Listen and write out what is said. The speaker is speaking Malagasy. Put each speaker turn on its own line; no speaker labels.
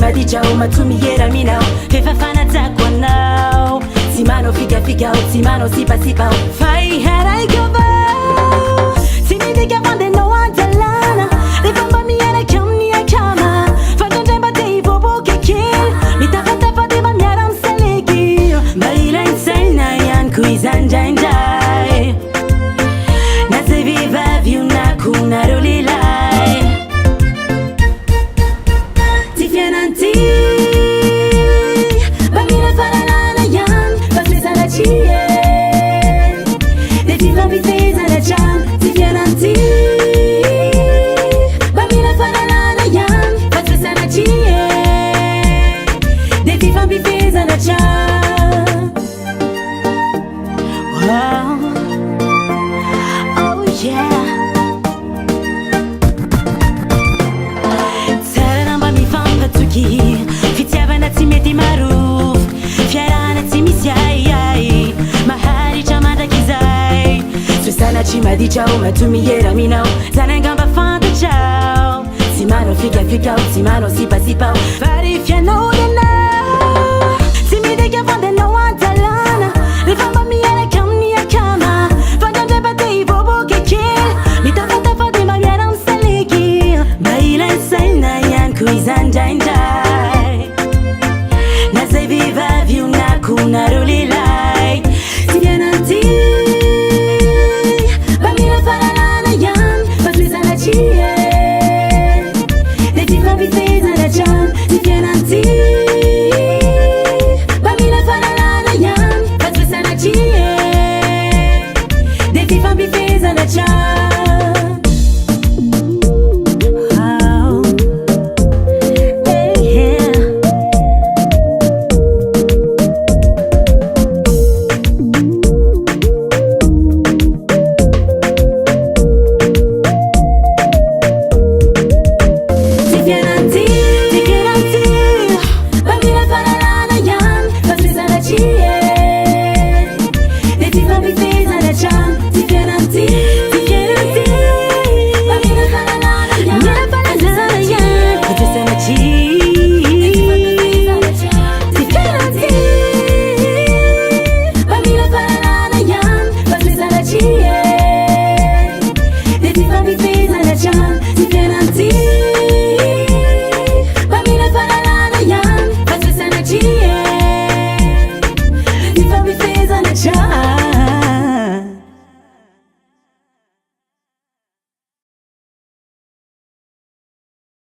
chimadi chao matumiera minao fefa fana takwa nao simano fika fika simano sipa sipa fai harai gava simidi gavande no andalana levamba mi era kamni akama fadon temba dei bobo che kill mi tafata fadeva mi aram selegi baila insana yan kuizanja indai na se viva viuna kuna rolilai ti fiananti bambina faralana yan fasesa la cie le ti fambi fesa la chan ti fiananti bambina faralana yan fasesa la cie le ti fambi fesa la chan wow oh yeah fitiava na timeti maruf fiara na timisiai mahari chamada kizai susana chimadi chao matumiera minao zanangamba fanta chao simano fika fika simano sipa sipa fari fiano de na simide que